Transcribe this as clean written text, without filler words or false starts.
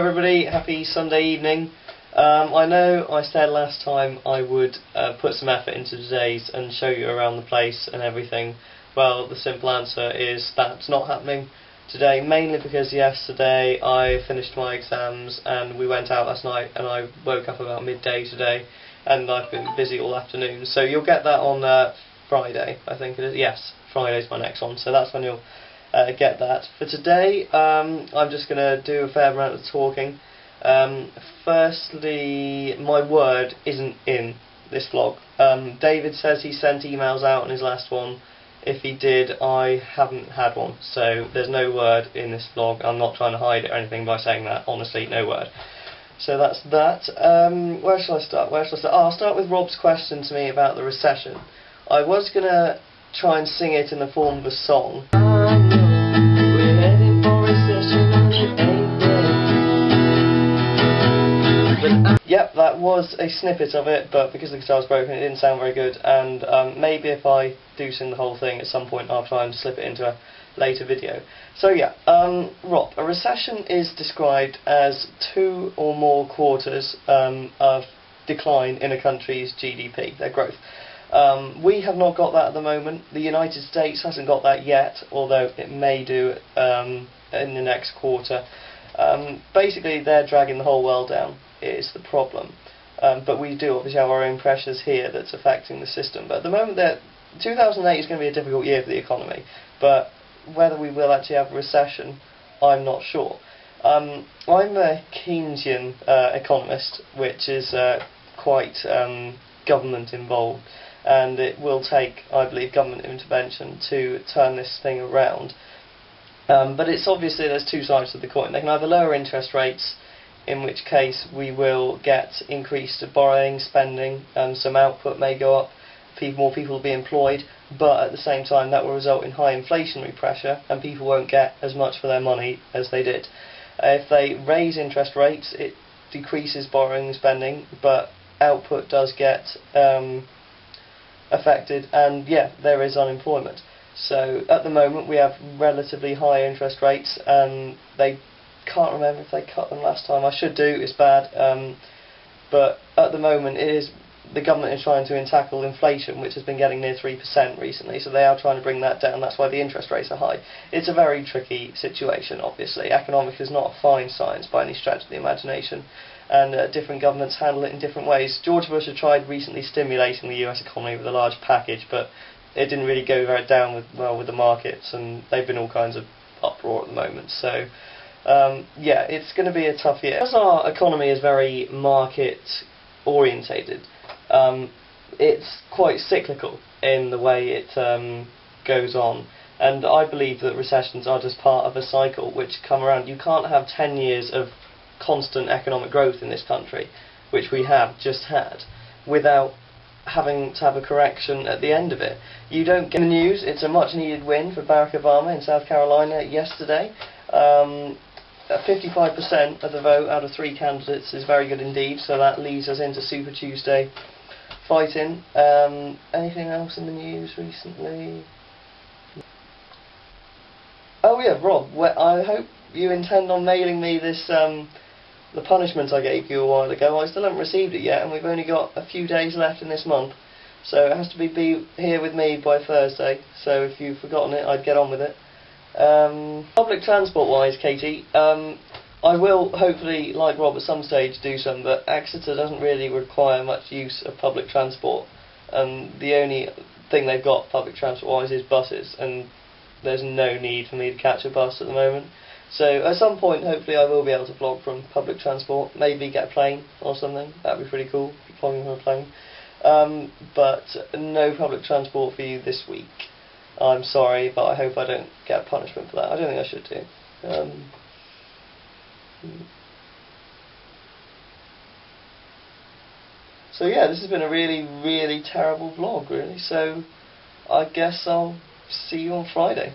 everybody, happy Sunday evening. I know I said last time I would put some effort into today's and show you around the place and everything. Well, the simple answer is that's not happening today, mainly because yesterday I finished my exams and we went out last night and I woke up about midday today and I've been busy all afternoon. So you'll get that on Friday, I think it is. Yes, Friday's my next one, so that's when you'll get that. For today, I'm just going to do a fair amount of talking. Firstly, my word isn't in this vlog. David says he sent emails out on his last one. If he did, I haven't had one, so there's no word in this vlog. I'm not trying to hide it or anything by saying that. Honestly, no word. So that's that. Where shall I start? I'll start with Rob's question to me about the recession. I was going to try and sing it in the form of a song. We're heading for recession and it ain't great. Yep, that was a snippet of it, but because the guitar was broken it didn't sound very good, and maybe if I do sing the whole thing at some point I'll try and slip it into a later video. So yeah, Rob, a recession is described as 2 or more quarters of decline in a country's GDP, their growth. We have not got that at the moment. The United States hasn't got that yet, although it may do in the next quarter. Basically, they're dragging the whole world down, is the problem. But we do obviously have our own pressures here that's affecting the system. But at the moment, 2008 is going to be a difficult year for the economy. But whether we will actually have a recession, I'm not sure. I'm a Keynesian economist, which is quite government involved. And it will take, I believe, government intervention to turn this thing around. But it's obviously there's two sides to the coin. They can either lower interest rates, in which case we will get increased borrowing, spending, some output may go up, more people will be employed, but at the same time that will result in high inflationary pressure and people won't get as much for their money as they did. If they raise interest rates, it decreases borrowing and spending, but output does get affected, and yeah, there is unemployment. So at the moment we have relatively high interest rates, and they can't remember if they cut them last time. I should do, it's bad, but at the moment it is the government is trying to tackle inflation, which has been getting near 3% recently, so they are trying to bring that down. That's why the interest rates are high. It's a very tricky situation, obviously. Economics is not a fine science by any stretch of the imagination, and different governments handle it in different ways. George Bush had tried recently stimulating the US economy with a large package, but it didn't really go very down with the markets, and they've been all kinds of uproar at the moment. So yeah, it's going to be a tough year. Because our economy is very market orientated, it's quite cyclical in the way it goes on, and I believe that recessions are just part of a cycle which come around. You can't have 10 years of constant economic growth in this country, which we have just had, without having to have a correction at the end of it. You don't get the news. It's a much needed win for Barack Obama in South Carolina yesterday. 55% of the vote out of 3 candidates is very good indeed, so that leads us into Super Tuesday fighting. Anything else in the news recently? Oh yeah, Rob, I hope you intend on mailing me this the punishment I gave you a while ago. I still haven't received it yet, and we've only got a few days left in this month, so it has to be here with me by Thursday, so if you've forgotten it, I'd get on with it. Public transport wise, Katie, I will hopefully, like Rob, at some stage do some, but Exeter doesn't really require much use of public transport, and the only thing they've got public transport wise is buses, and there's no need for me to catch a bus at the moment. So at some point hopefully I will be able to vlog from public transport, maybe get a plane or something. That'd be pretty cool, vlogging from a plane. But no public transport for you this week. I'm sorry, but I hope I don't get punishment for that. I don't think I should do. So yeah, this has been a really, really terrible vlog, really. So I guess I'll see you on Friday.